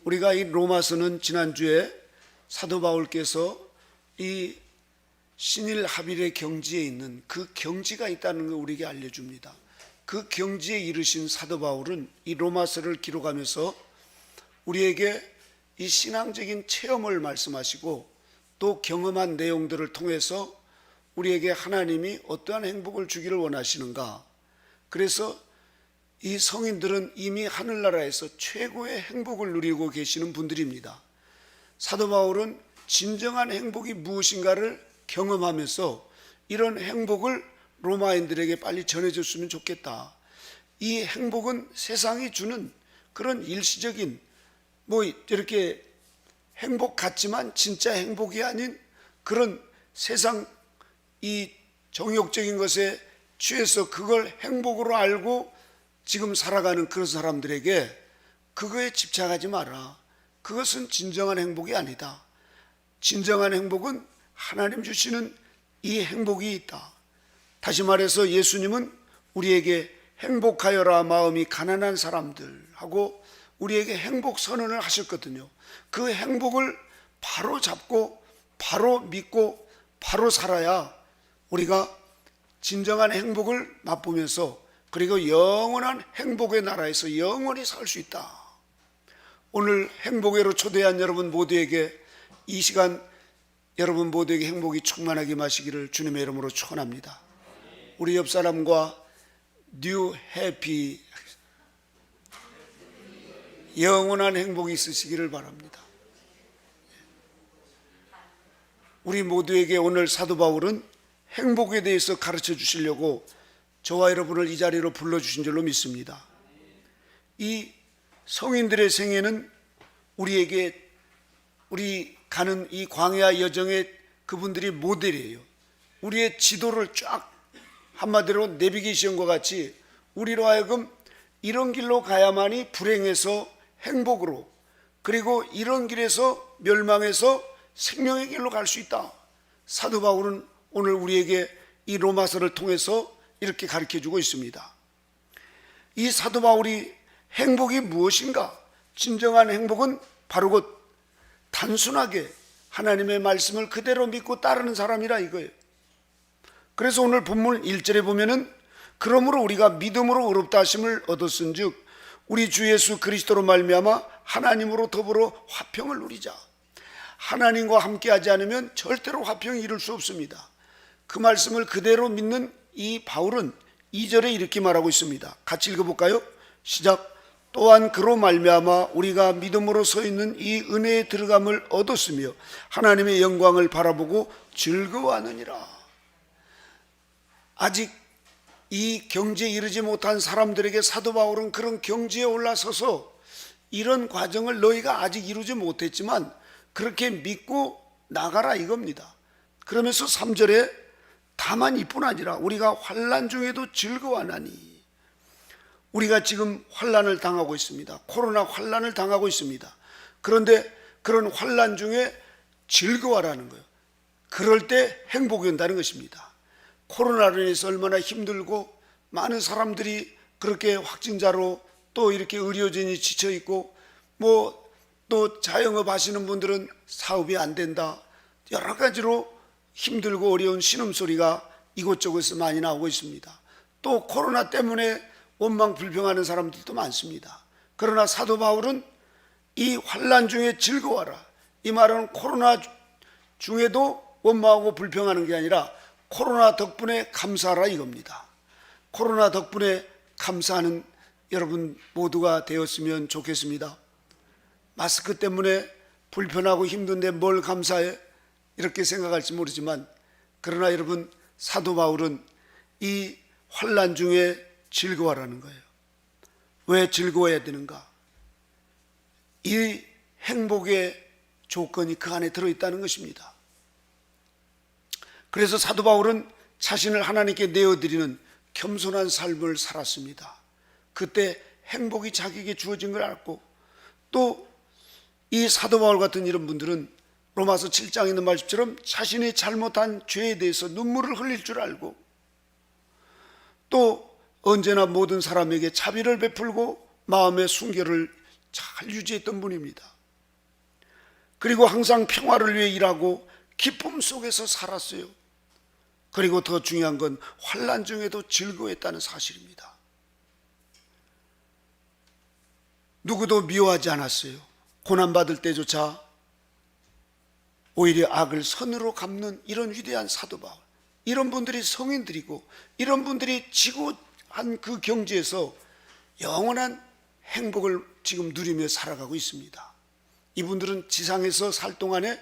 우리가 이 로마서는 지난주에 사도 바울께서 이 신일 하빌의 경지에 있는 그 경지가 있다는 걸 우리에게 알려줍니다. 그 경지에 이르신 사도 바울은 이 로마서를 기록하면서 우리에게 이 신앙적인 체험을 말씀하시고 또 경험한 내용들을 통해서 우리에게 하나님이 어떠한 행복을 주기를 원하시는가. 그래서 이 성인들은 이미 하늘나라에서 최고의 행복을 누리고 계시는 분들입니다. 사도 바울은 진정한 행복이 무엇인가를 경험하면서 이런 행복을 로마인들에게 빨리 전해줬으면 좋겠다. 이 행복은 세상이 주는 그런 일시적인 이렇게 행복 같지만 진짜 행복이 아닌 그런 세상 이 정욕적인 것에 취해서 그걸 행복으로 알고 지금 살아가는 그런 사람들에게 그거에 집착하지 마라. 그것은 진정한 행복이 아니다. 진정한 행복은 하나님 주시는 이 행복이 있다. 다시 말해서 예수님은 우리에게 행복하여라 마음이 가난한 사람들하고 우리에게 행복 선언을 하셨거든요. 그 행복을 바로 잡고 바로 믿고 바로 살아야 우리가 진정한 행복을 맛보면서 그리고 영원한 행복의 나라에서 영원히 살 수 있다. 오늘 행복회로 초대한 여러분 모두에게 이 시간 여러분 모두에게 행복이 충만하게 마시기를 주님의 이름으로 축원합니다. 우리 옆 사람과 뉴 해피 영원한 행복이 있으시기를 바랍니다. 우리 모두에게 오늘 사도 바울은 행복에 대해서 가르쳐 주시려고 저와 여러분을 이 자리로 불러주신 줄로 믿습니다. 이 성인들의 생애는 우리에게 우리 가는 이 광야 여정의 그분들이 모델이에요. 우리의 지도를 쫙 한마디로 내비게이션과 같이 우리로 하여금 이런 길로 가야만이 불행해서 행복으로 그리고 이런 길에서 멸망해서 생명의 길로 갈 수 있다. 사도 바울은 오늘 우리에게 이 로마서를 통해서 이렇게 가르쳐주고 있습니다. 이 사도 바울이 행복이 무엇인가? 진정한 행복은 바로 곧 단순하게 하나님의 말씀을 그대로 믿고 따르는 사람이라 이거예요. 그래서 오늘 본문 1절에 보면은 그러므로 우리가 믿음으로 의롭다 하심을 얻었은즉 우리 주 예수 그리스도로 말미암아 하나님으로 더불어 화평을 누리자. 하나님과 함께하지 않으면 절대로 화평이 이룰 수 없습니다. 그 말씀을 그대로 믿는 이 바울은 2절에 이렇게 말하고 있습니다. 같이 읽어볼까요? 시작. 또한 그로 말미암아 우리가 믿음으로 서 있는 이 은혜에 들어감을 얻었으며 하나님의 영광을 바라보고 즐거워하느니라. 아직 이 경지에 이르지 못한 사람들에게 사도 바울은 그런 경지에 올라서서 이런 과정을 너희가 아직 이루지 못했지만 그렇게 믿고 나가라 이겁니다. 그러면서 3절에 다만 이뿐 아니라 우리가 환난 중에도 즐거워하나니. 우리가 지금 환난을 당하고 있습니다. 코로나 환난을 당하고 있습니다. 그런데 그런 환난 중에 즐거워하라는 거예요. 그럴 때 행복이 온다는 것입니다. 코로나로 인해서 얼마나 힘들고 많은 사람들이 그렇게 확진자로 또 이렇게 의료진이 지쳐있고 또 자영업 하시는 분들은 사업이 안 된다. 여러 가지로 힘들고 어려운 신음소리가 이곳저곳에서 많이 나오고 있습니다. 또 코로나 때문에 원망 불평하는 사람들도 많습니다. 그러나 사도 바울은 이 환난 중에 즐거워하라. 이 말은 코로나 중에도 원망하고 불평하는 게 아니라 코로나 덕분에 감사하라 이겁니다. 코로나 덕분에 감사하는 여러분 모두가 되었으면 좋겠습니다. 마스크 때문에 불편하고 힘든데 뭘 감사해? 이렇게 생각할지 모르지만 그러나 여러분 사도 바울은 이 환난 중에 즐거워하라는 거예요. 왜 즐거워해야 되는가? 이 행복의 조건이 그 안에 들어있다는 것입니다. 그래서 사도 바울은 자신을 하나님께 내어드리는 겸손한 삶을 살았습니다. 그때 행복이 자기에게 주어진 걸 알고 또 이 사도 바울 같은 이런 분들은 로마서 7장에 있는 말씀처럼 자신이 잘못한 죄에 대해서 눈물을 흘릴 줄 알고 또 언제나 모든 사람에게 자비를 베풀고 마음의 순결을 잘 유지했던 분입니다. 그리고 항상 평화를 위해 일하고 기쁨 속에서 살았어요. 그리고 더 중요한 건 환난 중에도 즐거워했다는 사실입니다. 누구도 미워하지 않았어요. 고난받을 때조차 오히려 악을 선으로 갚는 이런 위대한 사도 바울, 이런 분들이 성인들이고 이런 분들이 지고한 그 경지에서 영원한 행복을 지금 누리며 살아가고 있습니다. 이분들은 지상에서 살 동안에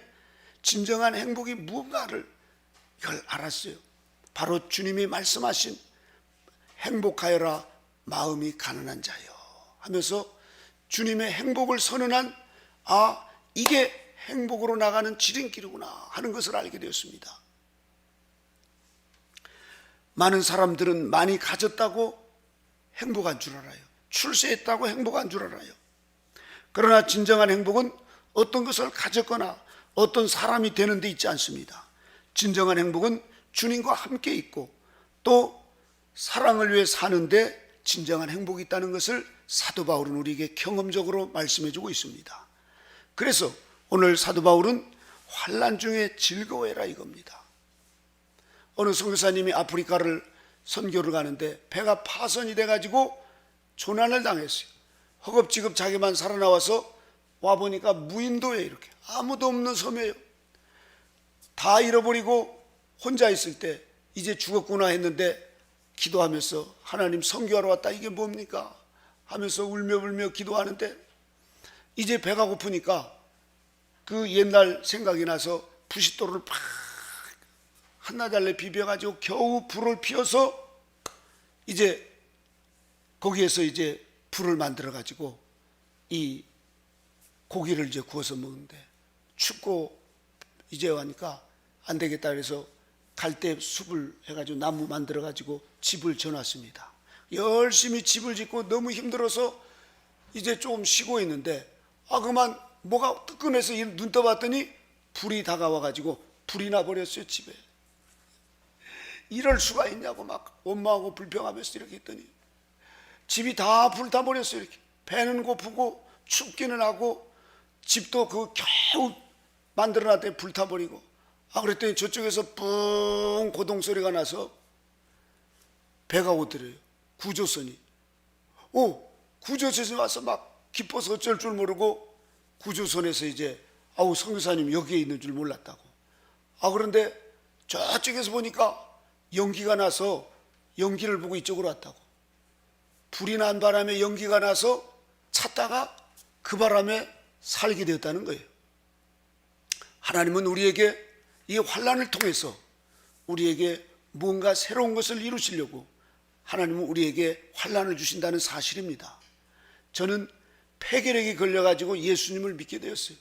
진정한 행복이 무언가를 이걸 알았어요. 바로 주님이 말씀하신 행복하여라 마음이 가난한 자여 하면서 주님의 행복을 선언한, 아, 이게 행복으로 나가는 지름길이구나 하는 것을 알게 되었습니다. 많은 사람들은 많이 가졌다고 행복한 줄 알아요. 출세했다고 행복한 줄 알아요. 그러나 진정한 행복은 어떤 것을 가졌거나 어떤 사람이 되는 데 있지 않습니다. 진정한 행복은 주님과 함께 있고 또 사랑을 위해 사는데 진정한 행복이 있다는 것을 사도 바울은 우리에게 경험적으로 말씀해 주고 있습니다. 그래서 오늘 사도 바울은 환난 중에 즐거워해라 이겁니다. 어느 선교사님이 아프리카를 선교를 가는데 배가 파손이 돼가지고 조난을 당했어요. 허겁지겁 자기만 살아나와서 와보니까 무인도에 이렇게 아무도 없는 섬이에요. 다 잃어버리고 혼자 있을 때 이제 죽었구나 했는데 기도하면서 하나님 선교하러 왔다 이게 뭡니까? 하면서 울며 기도하는데 이제 배가 고프니까 그 옛날 생각이 나서 부싯돌을 팍 한나절래 비벼가지고 겨우 불을 피워서 이제 거기에서 이제 불을 만들어가지고 이 고기를 이제 구워서 먹는데 춥고 이제 하니까 안 되겠다 그래서 갈대 숲을 해가지고 나무 만들어가지고 집을 져놨습니다. 열심히 집을 짓고 너무 힘들어서 이제 조금 쉬고 있는데 그만 뭐가 뜨끈해서 눈 떠봤더니 불이 다가와가지고 불이 나버렸어요. 집에. 이럴 수가 있냐고 막 엄마하고 불평하면서 이렇게 했더니 집이 다 불타버렸어요. 이렇게 배는 고프고 춥기는 하고 집도 그 겨우 만들어놨더니 불타버리고 그랬더니 저쪽에서 뿡 고동소리가 나서 배가 오더래요. 구조선이. 구조선이 와서 막 기뻐서 어쩔 줄 모르고 구조선에서 이제 선교사님 여기에 있는 줄 몰랐다고. 그런데 저쪽에서 보니까 연기가 나서 연기를 보고 이쪽으로 왔다고. 불이 난 바람에 연기가 나서 찾다가 그 바람에 살게 되었다는 거예요. 하나님은 우리에게 이 환난을 통해서 우리에게 무언가 새로운 것을 이루시려고 하나님은 우리에게 환난을 주신다는 사실입니다. 저는 폐결핵이 걸려가지고 예수님을 믿게 되었어요.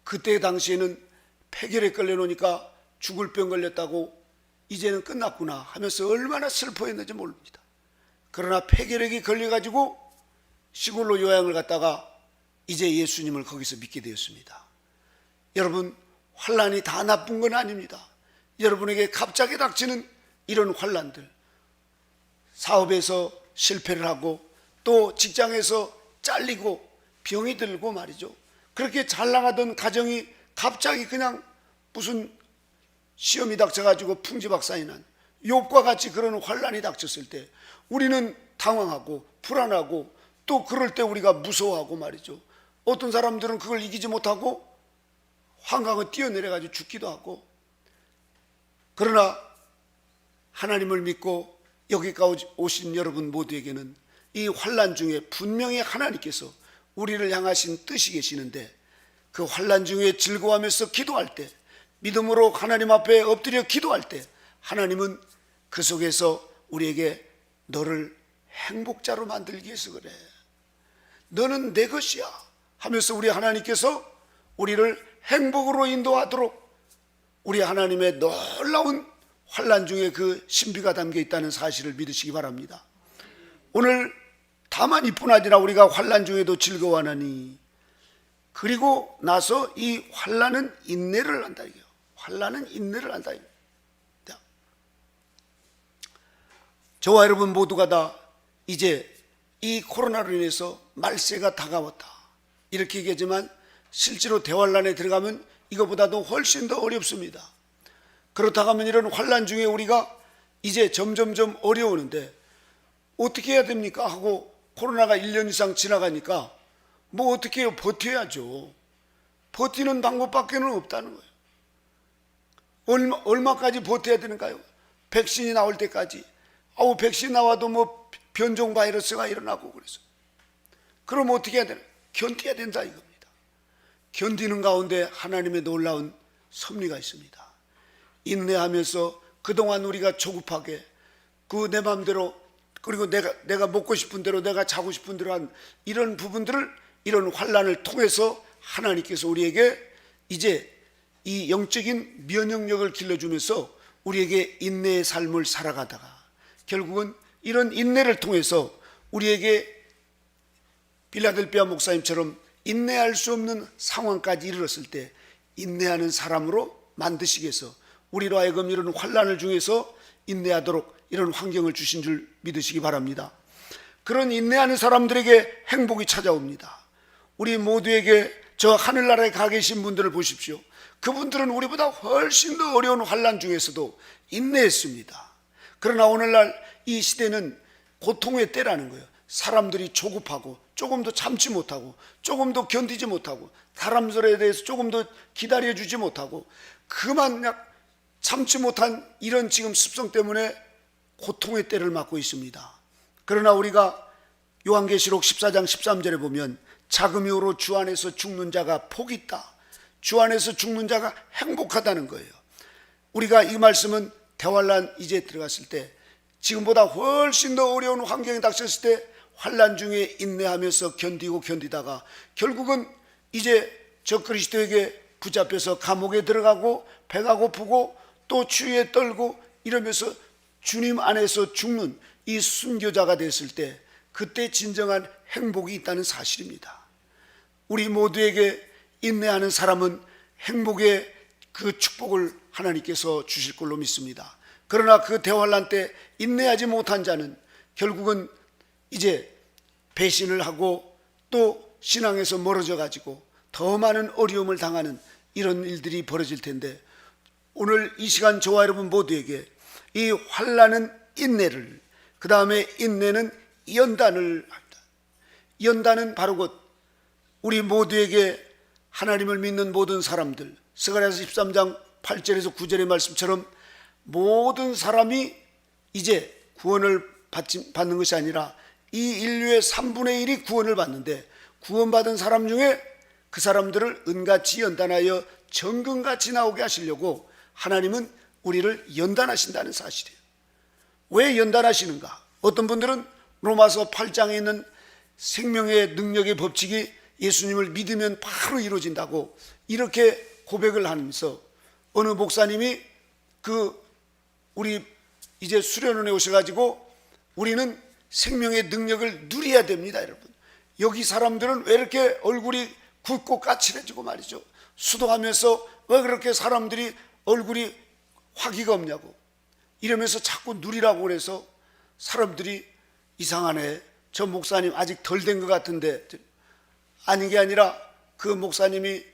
그때 당시에는 폐결핵 걸려놓으니까 죽을 병 걸렸다고 이제는 끝났구나 하면서 얼마나 슬퍼했는지 모릅니다. 그러나 폐결핵이 걸려가지고 시골로 요양을 갔다가 이제 예수님을 거기서 믿게 되었습니다. 여러분, 환난이 다 나쁜 건 아닙니다. 여러분에게 갑자기 닥치는 이런 환난들, 사업에서 실패를 하고 또 직장에서 잘리고 병이 들고 말이죠. 그렇게 잘 나가던 가정이 갑자기 그냥 무슨 시험이 닥쳐가지고 풍지박산이 난 욥과 같이 그런 환난이 닥쳤을 때 우리는 당황하고 불안하고 또 그럴 때 우리가 무서워하고 말이죠. 어떤 사람들은 그걸 이기지 못하고 한강을 뛰어내려가지고 죽기도 하고, 그러나 하나님을 믿고 여기까지 오신 여러분 모두에게는 이 환난 중에 분명히 하나님께서 우리를 향하신 뜻이 계시는데 그 환난 중에 즐거워하면서 기도할 때, 믿음으로 하나님 앞에 엎드려 기도할 때 하나님은 그 속에서 우리에게 너를 행복자로 만들기 위해서 그래, 너는 내 것이야 하면서 우리 하나님께서 우리를 행복으로 인도하도록 우리 하나님의 놀라운 환난 중에 그 신비가 담겨 있다는 사실을 믿으시기 바랍니다. 오늘 다만 이뿐 아니라 우리가 환난 중에도 즐거워하나니 그리고 나서 이 환난은 인내를 한다. 환난은 인내를 한다. 저와 여러분 모두가 다 이제 이 코로나로 인해서 말세가 다가왔다. 이렇게 얘기하지만 실제로 대환란에 들어가면 이거보다도 훨씬 더 어렵습니다. 그렇다고 하면 이런 환란 중에 우리가 이제 점점점 어려우는데 어떻게 해야 됩니까? 하고 코로나가 1년 이상 지나가니까 뭐 어떻게 해요? 버텨야죠. 버티는 방법밖에는 없다는 거예요. 얼마까지 버텨야 되는가요? 백신이 나올 때까지. 백신 나와도 뭐 변종 바이러스가 일어나고 그래서. 그럼 어떻게 해야 되나? 견뎌야 된다 이겁니다. 견디는 가운데 하나님의 놀라운 섭리가 있습니다. 인내하면서 그동안 우리가 조급하게 그 내 마음대로 그리고 내가 먹고 싶은 대로 내가 자고 싶은 대로 한 이런 부분들을 이런 환란을 통해서 하나님께서 우리에게 이제 이 영적인 면역력을 길러주면서 우리에게 인내의 삶을 살아가다가 결국은 이런 인내를 통해서 우리에게 빌라델비아 목사님처럼 인내할 수 없는 상황까지 이르렀을 때 인내하는 사람으로 만드시기 위해서 우리로 하여금 이런 환란을 중에서 인내하도록 이런 환경을 주신 줄 믿으시기 바랍니다. 그런 인내하는 사람들에게 행복이 찾아옵니다. 우리 모두에게 저 하늘나라에 가 계신 분들을 보십시오. 그분들은 우리보다 훨씬 더 어려운 환란 중에서도 인내했습니다. 그러나 오늘날 이 시대는 고통의 때라는 거예요. 사람들이 조급하고 조금 더 참지 못하고 조금 더 견디지 못하고 사람 소리에 대해서 조금 더 기다려주지 못하고 그만 참지 못한 이런 지금 습성 때문에 고통의 때를 맞고 있습니다. 그러나 우리가 요한계시록 14장 13절에 보면 자금이오로 주 안에서 죽는 자가 복이 있다. 주 안에서 죽는 자가 행복하다는 거예요. 우리가 이 말씀은 대환란 이제 들어갔을 때 지금보다 훨씬 더 어려운 환경이 닥쳤을 때 환란 중에 인내하면서 견디다가 결국은 이제 저 그리스도에게 붙잡혀서 감옥에 들어가고 배가 고프고 또 추위에 떨고 이러면서 주님 안에서 죽는 이 순교자가 됐을 때 그때 진정한 행복이 있다는 사실입니다. 우리 모두에게 인내하는 사람은 행복의 그 축복을 하나님께서 주실 걸로 믿습니다. 그러나 그 대환란 때 인내하지 못한 자는 결국은 이제 배신을 하고 또 신앙에서 멀어져 가지고 더 많은 어려움을 당하는 이런 일들이 벌어질 텐데 오늘 이 시간 저와 여러분 모두에게 이 환난은 인내를, 그 다음에 인내는 연단을 합니다. 연단은 바로 곧 우리 모두에게 하나님을 믿는 모든 사람들, 스가랴서 13장 8절에서 9절의 말씀처럼 모든 사람이 이제 구원을 받는 것이 아니라 이 인류의 3분의 1이 구원을 받는데 구원받은 사람 중에 그 사람들을 은같이 연단하여 정금같이 나오게 하시려고 하나님은 우리를 연단하신다는 사실이에요. 왜 연단하시는가? 어떤 분들은 로마서 8장에 있는 생명의 능력의 법칙이 예수님을 믿으면 바로 이루어진다고 이렇게 고백을 하면서 어느 목사님이 우리 이제 수련원에 오셔가지고 우리는 생명의 능력을 누려야 됩니다, 여러분. 여기 사람들은 왜 이렇게 얼굴이 굵고 까칠해지고 말이죠. 수도하면서 왜 그렇게 사람들이 얼굴이 화기가 없냐고 이러면서 자꾸 누리라고 그래서 사람들이 이상하네, 저 목사님 아직 덜 된 것 같은데. 아닌 게 아니라 그 목사님이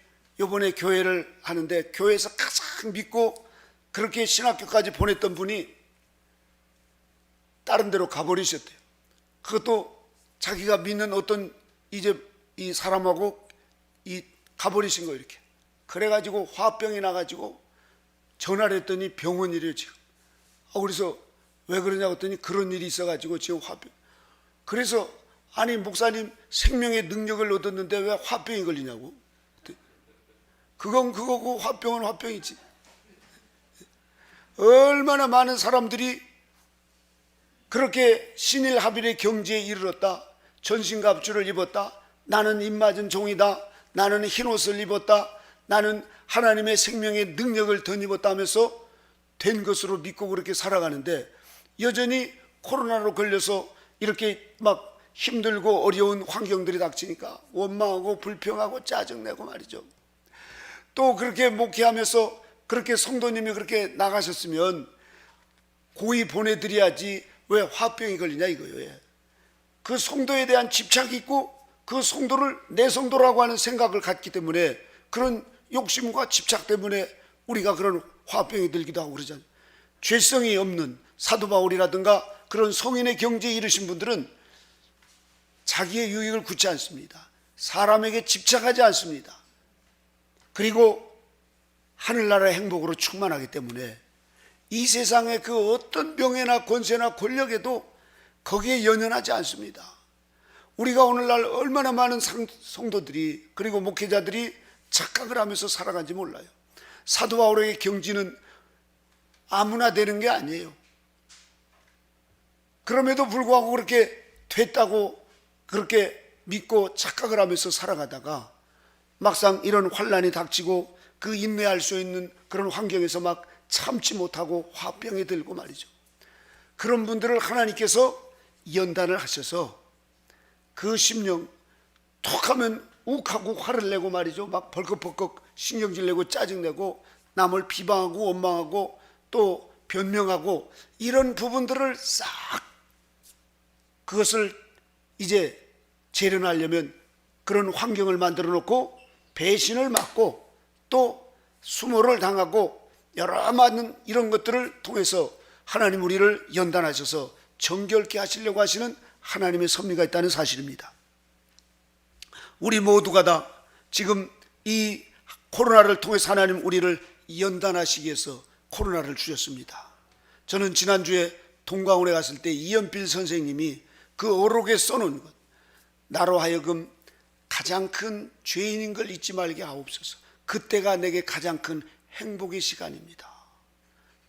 이번에 교회를 하는데 교회에서 가장 믿고 그렇게 신학교까지 보냈던 분이 다른 데로 가버리셨대요. 그것도 자기가 믿는 어떤 이제 이 사람하고 가버리신 거예요. 이렇게 그래가지고 화병이 나가지고 전화를 했더니 병원이래요 지금. 그래서 왜 그러냐고 했더니 그런 일이 있어가지고 지금 화병. 그래서 아니 목사님 생명의 능력을 얻었는데 왜 화병이 걸리냐고. 그건 그거고 화병은 화병이지. 얼마나 많은 사람들이 그렇게 신일하빌의 경지에 이르렀다. 전신갑주를 입었다. 나는 입맞은 종이다. 나는 흰옷을 입었다. 나는 하나님의 생명의 능력을 덧입었다 하면서 된 것으로 믿고 그렇게 살아가는데 여전히 코로나로 걸려서 이렇게 막 힘들고 어려운 환경들이 닥치니까 원망하고 불평하고 짜증내고 말이죠. 또 그렇게 목회하면서 그렇게 성도님이 그렇게 나가셨으면 고이 보내드려야지 왜 화병이 걸리냐 이거예요. 그 성도에 대한 집착이 있고 그 성도를 내 성도라고 하는 생각을 갖기 때문에, 그런 욕심과 집착 때문에 우리가 그런 화병이 들기도 하고 그러잖아요. 죄성이 없는 사도 바울이라든가 그런 성인의 경지에 이르신 분들은 자기의 유익을 굳지 않습니다. 사람에게 집착하지 않습니다. 그리고 하늘나라의 행복으로 충만하기 때문에 이 세상의 그 어떤 명예나 권세나 권력에도 거기에 연연하지 않습니다. 우리가 오늘날 얼마나 많은 성도들이, 그리고 목회자들이 착각을 하면서 살아간지 몰라요. 사도 바울의 경지는 아무나 되는 게 아니에요. 그럼에도 불구하고 그렇게 됐다고 그렇게 믿고 착각을 하면서 살아가다가 막상 이런 환난이 닥치고 그 인내할 수 있는 그런 환경에서 막 참지 못하고 화병에 들고 말이죠. 그런 분들을 하나님께서 연단을 하셔서 그 심령 톡 하면 욱하고 화를 내고 말이죠. 막 벌컥벌컥 신경질 내고 짜증내고 남을 비방하고 원망하고 또 변명하고, 이런 부분들을 싹 그것을 이제 재련하려면 그런 환경을 만들어 놓고 배신을 맞고 또 수모를 당하고 여러 많은 이런 것들을 통해서 하나님 우리를 연단하셔서 정결케 하시려고 하시는 하나님의 섭리가 있다는 사실입니다. 우리 모두가 다 지금 이 코로나를 통해서 하나님 우리를 연단하시기 위해서 코로나를 주셨습니다. 저는 지난주에 동광원에 갔을 때 이연필 선생님이 그 어록에 써놓은 것, 나로 하여금 가장 큰 죄인인 걸 잊지 말게 하옵소서. 그때가 내게 가장 큰 행복의 시간입니다.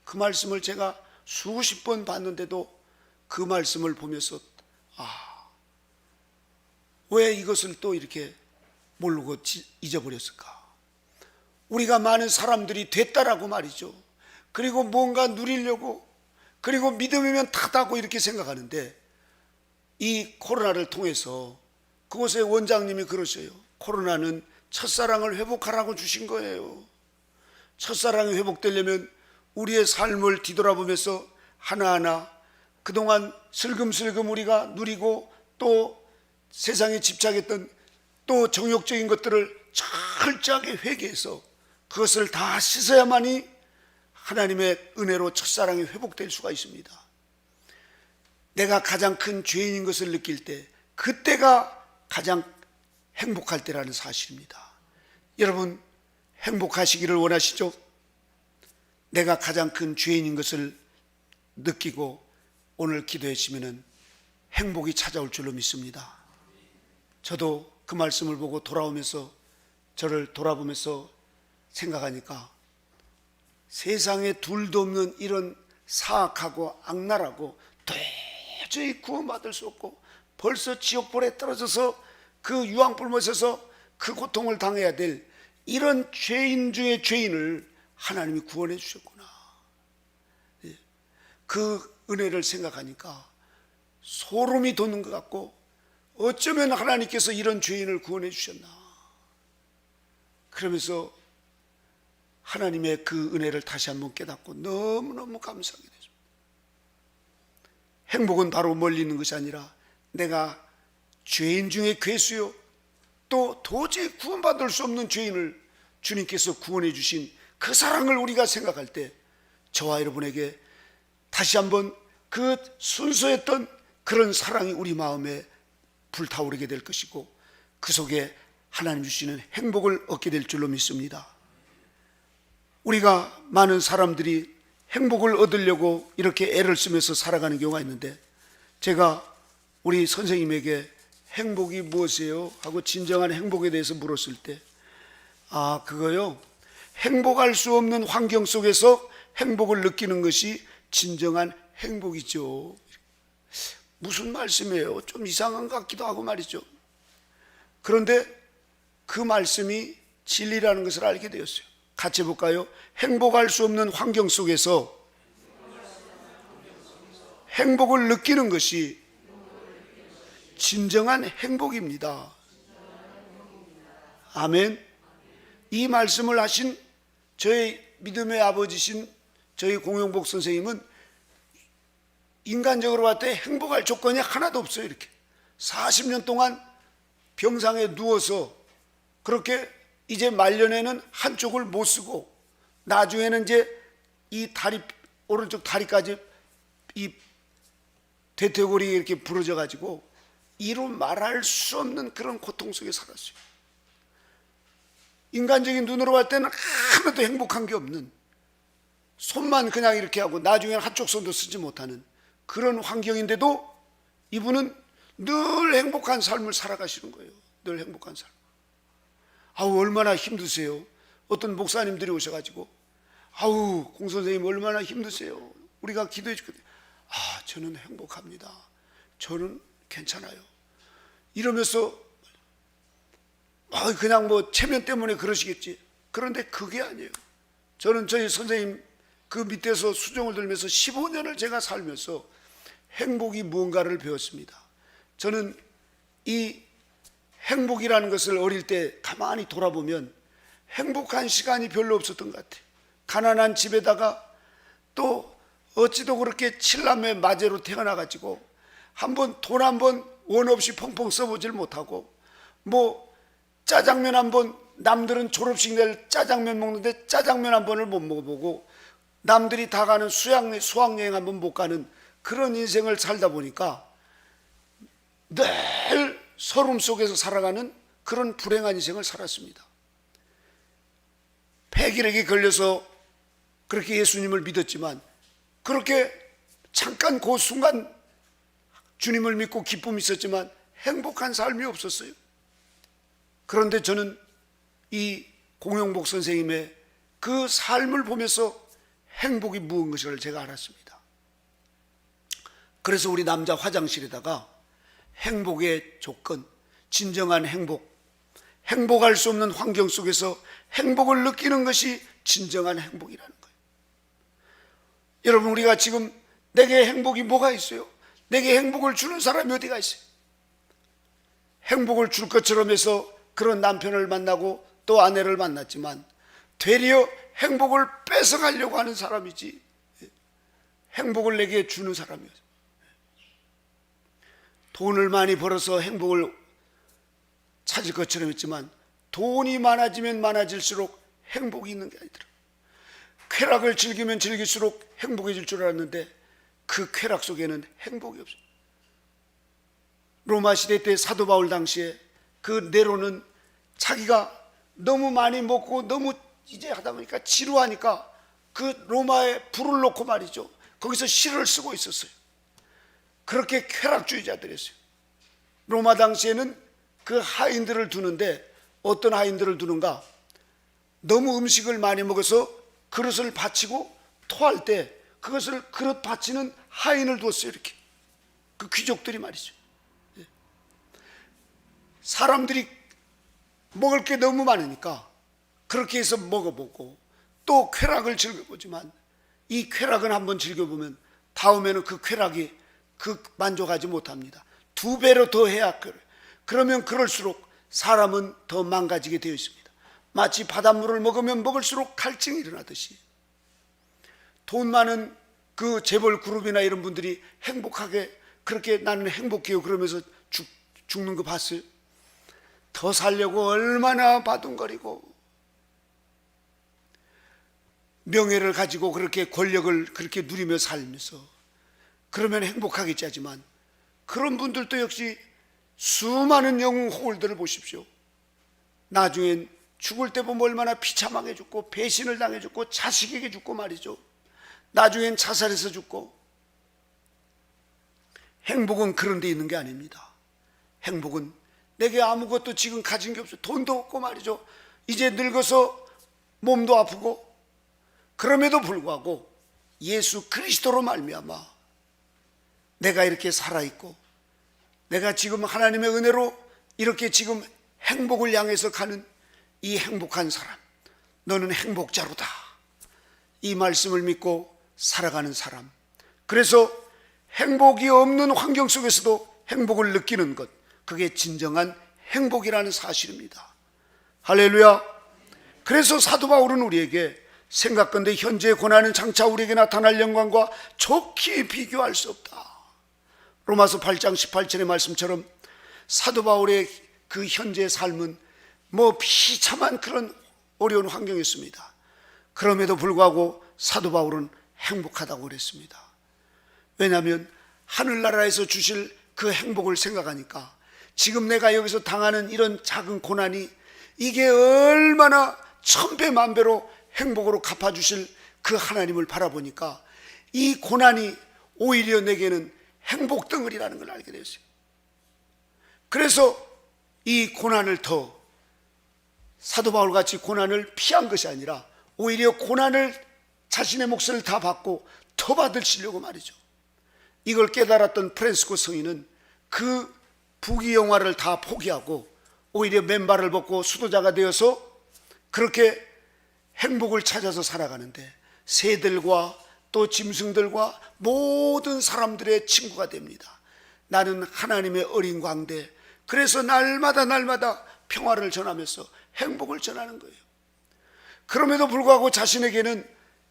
그 말씀을 제가 수십 번 봤는데도 그 말씀을 보면서 왜 이것을 또 이렇게 모르고 잊어버렸을까? 우리가 많은 사람들이 됐다라고 말이죠. 그리고 뭔가 누리려고, 그리고 믿음이면 다다고 이렇게 생각하는데, 이 코로나를 통해서 그곳의 원장님이 그러셔요. 코로나는 첫사랑을 회복하라고 주신 거예요. 첫사랑이 회복되려면 우리의 삶을 뒤돌아보면서 하나하나 그동안 슬금슬금 우리가 누리고 또 세상에 집착했던 또 정욕적인 것들을 철저하게 회개해서 그것을 다 씻어야만이 하나님의 은혜로 첫사랑이 회복될 수가 있습니다. 내가 가장 큰 죄인인 것을 느낄 때, 그때가 가장 행복할 때라는 사실입니다. 여러분, 행복하시기를 원하시죠? 내가 가장 큰 죄인인 것을 느끼고 오늘 기도했으면 행복이 찾아올 줄로 믿습니다. 저도 그 말씀을 보고 돌아오면서 저를 돌아보면서 생각하니까 세상에 둘도 없는 이런 사악하고 악랄하고 도저히 구원받을 수 없고 벌써 지옥불에 떨어져서 그 유황불못에서 그 고통을 당해야 될 이런 죄인 중에 죄인을 하나님이 구원해 주셨구나. 그 은혜를 생각하니까 소름이 돋는 것 같고, 어쩌면 하나님께서 이런 죄인을 구원해 주셨나, 그러면서 하나님의 그 은혜를 다시 한번 깨닫고 너무너무 감사하게 됐습니다. 행복은 바로 멀리 있는 것이 아니라 내가 죄인 중에 괴수요, 또 도저히 구원받을 수 없는 죄인을 주님께서 구원해 주신 그 사랑을 우리가 생각할 때 저와 여러분에게 다시 한번 그 순수했던 그런 사랑이 우리 마음에 불타오르게 될 것이고, 그 속에 하나님 주시는 행복을 얻게 될 줄로 믿습니다. 우리가 많은 사람들이 행복을 얻으려고 이렇게 애를 쓰면서 살아가는 경우가 있는데, 제가 우리 선생님에게 행복이 무엇이에요? 하고 진정한 행복에 대해서 물었을 때, 그거요, 행복할 수 없는 환경 속에서 행복을 느끼는 것이 진정한 행복이죠. 무슨 말씀이에요? 좀 이상한 것 같기도 하고 말이죠. 그런데 그 말씀이 진리라는 것을 알게 되었어요. 같이 해볼까요? 행복할 수 없는 환경 속에서 행복을 느끼는 것이 진정한 행복입니다. 아멘. 이 말씀을 하신 저희 믿음의 아버지신 저희 공영복 선생님은 인간적으로 봤을 때 행복할 조건이 하나도 없어요. 이렇게 40년 동안 병상에 누워서 그렇게 이제 말년에는 한쪽을 못 쓰고 나중에는 이제 이 다리, 오른쪽 다리까지 이 대퇴골이 이렇게 부러져 가지고 이루 말할 수 없는 그런 고통 속에 살았어요. 인간적인 눈으로 봤을 때는 하나도 행복한 게 없는, 손만 그냥 이렇게 하고 나중에는 한쪽 손도 쓰지 못하는 그런 환경인데도 이분은 늘 행복한 삶을 살아가시는 거예요. 늘 행복한 삶. 아우, 얼마나 힘드세요. 어떤 목사님들이 오셔가지고, 아우, 공 선생님 얼마나 힘드세요. 우리가 기도해 줄게요. 아, 저는 행복합니다. 저는 괜찮아요. 이러면서 그냥 뭐 체면 때문에 그러시겠지. 그런데 그게 아니에요. 저는 저희 선생님 그 밑에서 수종을 들면서 15년을 제가 살면서 행복이 무언가를 배웠습니다. 저는 이 행복이라는 것을 어릴 때 가만히 돌아보면 행복한 시간이 별로 없었던 것 같아요. 가난한 집에다가 또 어찌도 그렇게 칠남매 마제로 태어나가지고 돈 한 번 원 없이 펑펑 써보질 못하고, 뭐 짜장면 한 번, 남들은 졸업식 날 짜장면 먹는데 짜장면 한 번을 못 먹어보고, 남들이 다 가는 수학여행 한 번 못 가는 그런 인생을 살다 보니까 늘 서름 속에서 살아가는 그런 불행한 인생을 살았습니다. 폐기력에 걸려서 그렇게 예수님을 믿었지만 그렇게 잠깐 그 순간 주님을 믿고 기쁨이 있었지만 행복한 삶이 없었어요. 그런데 저는 이 공영복 선생님의 그 삶을 보면서 행복이 무엇인지를 제가 알았습니다. 그래서 우리 남자 화장실에다가 행복의 조건, 진정한 행복할 수 없는 환경 속에서 행복을 느끼는 것이 진정한 행복이라는 거예요. 여러분, 우리가 지금 내게 행복이 뭐가 있어요? 내게 행복을 주는 사람이 어디가 있어요? 행복을 줄 것처럼 해서 그런 남편을 만나고 또 아내를 만났지만 되려 행복을 뺏어가려고 하는 사람이지 행복을 내게 주는 사람이었어요. 돈을 많이 벌어서 행복을 찾을 것처럼 했지만 돈이 많아지면 많아질수록 행복이 있는 게 아니더라. 쾌락을 즐기면 즐길수록 행복해질 줄 알았는데 그 쾌락 속에는 행복이 없어요. 로마 시대 때 사도 바울 당시에 그 네로는 자기가 너무 많이 먹고 너무 이제 하다 보니까 지루하니까 그 로마에 불을 놓고 말이죠, 거기서 시를 쓰고 있었어요. 그렇게 쾌락주의자들이었어요. 로마 당시에는 그 하인들을 두는데 어떤 하인들을 두는가? 너무 음식을 많이 먹어서 그릇을 받치고 토할 때 그것을 그릇 받치는 하인을 두었어요. 이렇게 그 귀족들이 말이죠. 사람들이 먹을 게 너무 많으니까 그렇게 해서 먹어보고 또 쾌락을 즐겨보지만 이 쾌락은 한번 즐겨보면 다음에는 그 쾌락이 만족하지 못합니다. 2배로 더 해야 그래. 그러면 그럴수록 사람은 더 망가지게 되어 있습니다. 마치 바닷물을 먹으면 먹을수록 갈증이 일어나듯이 돈 많은 그 재벌 그룹이나 이런 분들이 행복하게 그렇게 나는 행복해요 그러면서 죽는 거 봤어요? 더 살려고 얼마나 바둥거리고 명예를 가지고 그렇게 권력을 그렇게 누리며 살면서 그러면 행복하겠지 하지만 그런 분들도 역시 수많은 영웅 호울들을 보십시오. 나중엔 죽을 때 보면 얼마나 비참하게 죽고 배신을 당해 죽고 자식에게 죽고 말이죠. 나중엔 자살해서 죽고. 행복은 그런 데 있는 게 아닙니다. 행복은 내게 아무것도 지금 가진 게 없어요. 돈도 없고 말이죠. 이제 늙어서 몸도 아프고 그럼에도 불구하고 예수 그리스도로 말미암아 내가 이렇게 살아있고 내가 지금 하나님의 은혜로 이렇게 지금 행복을 향해서 가는 이 행복한 사람, 너는 행복자로다. 이 말씀을 믿고 살아가는 사람. 그래서 행복이 없는 환경 속에서도 행복을 느끼는 것, 그게 진정한 행복이라는 사실입니다. 할렐루야. 그래서 사도 바울은 우리에게 생각건대 현재의 고난은 장차 우리에게 나타날 영광과 좋게 비교할 수 없다. 로마서 8장 18절의 말씀처럼 사도 바울의 그 현재의 삶은 뭐 비참한 그런 어려운 환경이었습니다. 그럼에도 불구하고 사도 바울은 행복하다고 그랬습니다. 왜냐하면 하늘나라에서 주실 그 행복을 생각하니까 지금 내가 여기서 당하는 이런 작은 고난이 이게 얼마나 천배 만배로 행복으로 갚아주실 그 하나님을 바라보니까 이 고난이 오히려 내게는 행복 덩어리라는 걸 알게 됐어요. 그래서 이 고난을 더 사도 바울같이 고난을 피한 것이 아니라 오히려 고난을 자신의 몫을 다 받고 더 받으시려고 말이죠. 이걸 깨달았던 프란시스코 성인은 그 부귀영화를 다 포기하고 오히려 맨발을 벗고 수도자가 되어서 그렇게 행복을 찾아서 살아가는데 새들과 또 짐승들과 모든 사람들의 친구가 됩니다. 나는 하나님의 어린 광대, 그래서 날마다 평화를 전하면서 행복을 전하는 거예요. 그럼에도 불구하고 자신에게는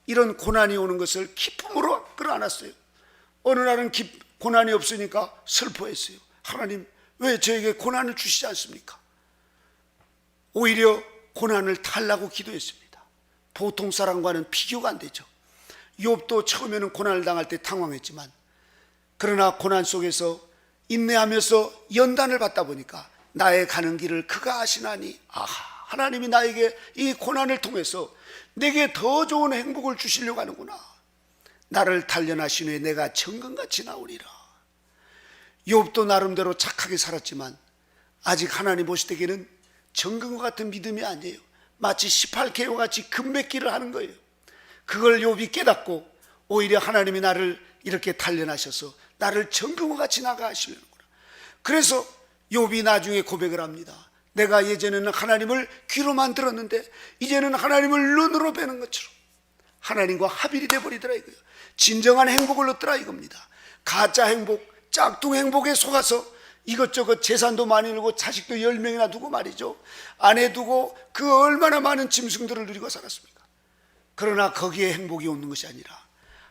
이런 고난이 오는 것을 기쁨으로 끌어안았어요. 어느 날은 고난이 없으니까 슬퍼했어요. 하나님 왜 저에게 고난을 주시지 않습니까? 오히려 고난을 달라고 기도했습니다. 보통 사람과는 비교가 안 되죠. 욥도 처음에는 고난을 당할 때 당황했지만 그러나 고난 속에서 인내하면서 연단을 받다 보니까 나의 가는 길을 그가 아시나니 하나님이 나에게 이 고난을 통해서 내게 더 좋은 행복을 주시려고 하는구나. 나를 단련하신 후에 내가 정금같이 나오리라. 욥도 나름대로 착하게 살았지만 아직 하나님 보실 때에는 정금과 같은 믿음이 아니에요. 마치 18개와 같이 금맺기를 하는 거예요. 그걸 욥이 깨닫고 오히려 하나님이 나를 이렇게 단련하셔서 나를 정금과 같이 나가 하시려는구나. 그래서 욥이 나중에 고백을 합니다. 내가 예전에는 하나님을 귀로만 들었는데 이제는 하나님을 눈으로 뵈는 것처럼 하나님과 합일이 돼버리더라 이거예요. 진정한 행복을 얻더라 이겁니다. 가짜 행복, 짝퉁 행복에 속아서 이것저것 재산도 많이 누고 자식도 10명이나 두고 말이죠. 아내 두고 그 얼마나 많은 짐승들을 누리고 살았습니까? 그러나 거기에 행복이 없는 것이 아니라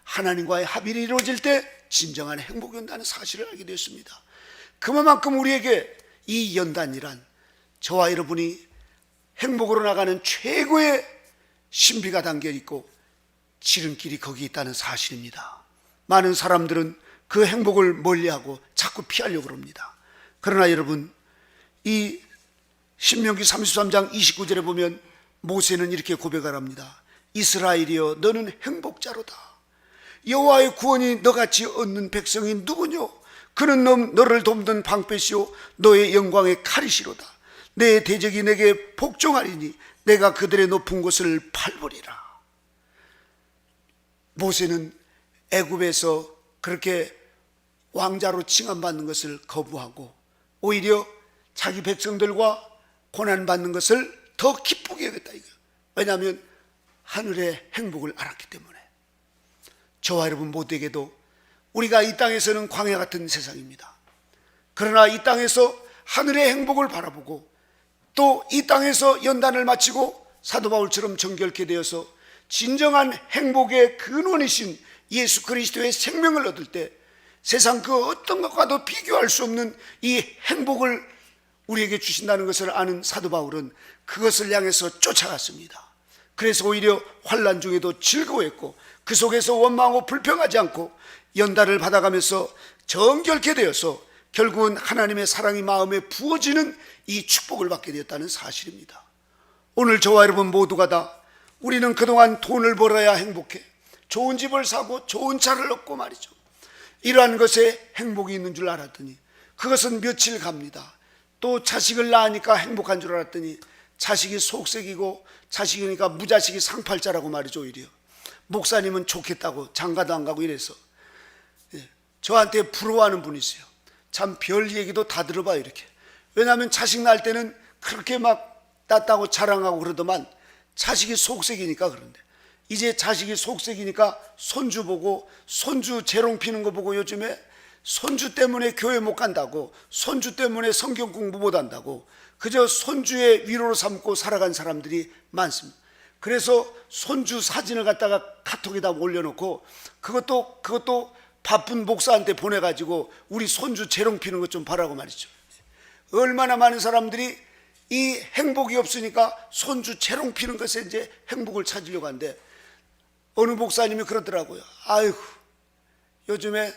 하나님과의 합일이 이루어질 때 진정한 행복이 온다는 사실을 알게 되었습니다. 그만큼 우리에게 이 연단이란 저와 여러분이 행복으로 나가는 최고의 신비가 담겨 있고 지름길이 거기 있다는 사실입니다. 많은 사람들은 그 행복을 멀리하고 자꾸 피하려고 합니다. 그러나 여러분, 이 신명기 33장 29절에 보면 모세는 이렇게 고백을 합니다. 이스라엘이여 너는 행복자로다. 여호와의 구원이 너같이 얻는 백성이 누구뇨? 그는 너를 돕는 방패시오 너의 영광의 칼이시로다. 내 대적이 내게 복종하리니 내가 그들의 높은 곳을 밟으리라. 모세는 애굽에서 그렇게 왕자로 칭함받는 것을 거부하고 오히려 자기 백성들과 고난받는 것을 더 기쁘게 여겼다 이거예요. 왜냐하면 하늘의 행복을 알았기 때문에. 저와 여러분 모두에게도 우리가 이 땅에서는 광야 같은 세상입니다. 그러나 이 땅에서 하늘의 행복을 바라보고 또 이 땅에서 연단을 마치고 사도 바울처럼 정결케 되어서 진정한 행복의 근원이신 예수 그리스도의 생명을 얻을 때 세상 그 어떤 것과도 비교할 수 없는 이 행복을 우리에게 주신다는 것을 아는 사도 바울은 그것을 향해서 쫓아갔습니다. 그래서 오히려 환난 중에도 즐거워했고 그 속에서 원망하고 불평하지 않고 연단을 받아가면서 정결케 되어서 결국은 하나님의 사랑이 마음에 부어지는 이 축복을 받게 되었다는 사실입니다. 오늘 저와 여러분 모두가 다 우리는 그동안 돈을 벌어야 행복해, 좋은 집을 사고 좋은 차를 얻고 말이죠, 이러한 것에 행복이 있는 줄 알았더니 그것은 며칠 갑니다. 또 자식을 낳으니까 행복한 줄 알았더니 자식이 속색이고 자식이니까 무자식이 상팔자라고 말이죠. 오히려 목사님은 좋겠다고 장가도 안 가고 이래서 저한테 부러워하는 분이 있어요. 참 별 얘기도 다 들어봐요 이렇게. 왜냐하면 자식 낳을 때는 그렇게 막 땄다고 자랑하고 그러더만 자식이 속색이니까. 그런데 이제 자식이 속색이니까 손주 보고 손주 재롱 피는 거 보고 요즘에 손주 때문에 교회 못 간다고, 손주 때문에 성경 공부 못 한다고 그저 손주의 위로로 삼고 살아간 사람들이 많습니다. 그래서 손주 사진을 갖다가 카톡에다 올려놓고 그것도 바쁜 목사한테 보내가지고 우리 손주 재롱 피는 것 좀 봐라고 말이죠. 얼마나 많은 사람들이 이 행복이 없으니까 손주 재롱 피는 것에 이제 행복을 찾으려고 하는데, 어느 목사님이 그러더라고요. 아이고, 요즘에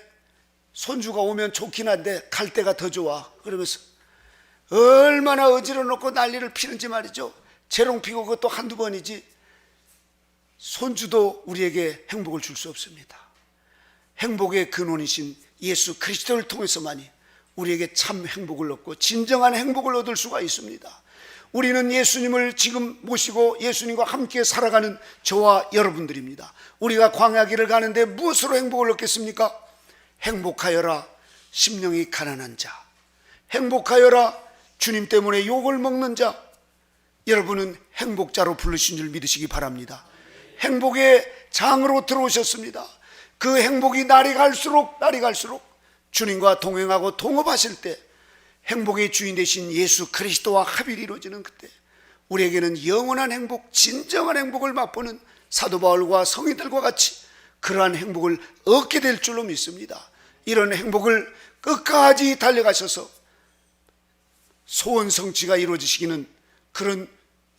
손주가 오면 좋긴 한데 갈 때가 더 좋아. 그러면서 얼마나 어지러 놓고 난리를 피는지 말이죠. 재롱 피고 그것도 한두 번이지 손주도 우리에게 행복을 줄 수 없습니다. 행복의 근원이신 예수 그리스도를 통해서만이 우리에게 참 행복을 얻고 진정한 행복을 얻을 수가 있습니다. 우리는 예수님을 지금 모시고 예수님과 함께 살아가는 저와 여러분들입니다. 우리가 광야길을 가는데 무엇으로 행복을 얻겠습니까? 행복하여라 심령이 가난한 자, 행복하여라 주님 때문에 욕을 먹는 자. 여러분은 행복자로 부르신 줄 믿으시기 바랍니다. 행복의 장으로 들어오셨습니다. 그 행복이 날이 갈수록 주님과 동행하고 동업하실 때, 행복의 주인 되신 예수 그리스도와 합일이 이루어지는 그때 우리에게는 영원한 행복, 진정한 행복을 맛보는 사도 바울과 성인들과 같이 그러한 행복을 얻게 될 줄로 믿습니다. 이런 행복을 끝까지 달려가셔서 소원 성취가 이루어지시기는 그런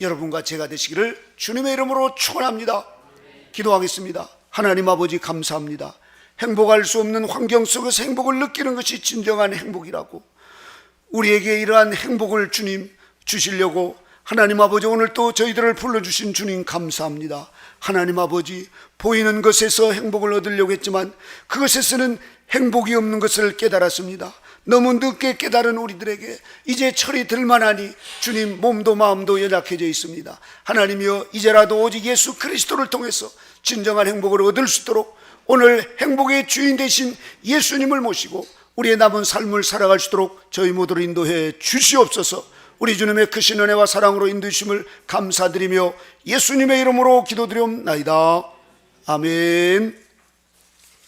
여러분과 제가 되시기를 주님의 이름으로 축원합니다. 기도하겠습니다. 하나님 아버지, 감사합니다. 행복할 수 없는 환경 속에서 행복을 느끼는 것이 진정한 행복이라고, 우리에게 이러한 행복을 주님 주시려고 하나님 아버지 오늘 또 저희들을 불러주신 주님 감사합니다. 하나님 아버지, 보이는 것에서 행복을 얻으려고 했지만 그것에서는 행복이 없는 것을 깨달았습니다. 너무 늦게 깨달은 우리들에게 이제 철이 들만하니 주님 몸도 마음도 연약해져 있습니다. 하나님이여, 이제라도 오직 예수 그리스도를 통해서 진정한 행복을 얻을 수 있도록 오늘 행복의 주인 되신 예수님을 모시고 우리의 남은 삶을 살아갈 수 있도록 저희 모두를 인도해 주시옵소서. 우리 주님의 크신 은혜와 사랑으로 인도주심을 감사드리며 예수님의 이름으로 기도드리옵나이다. 아멘.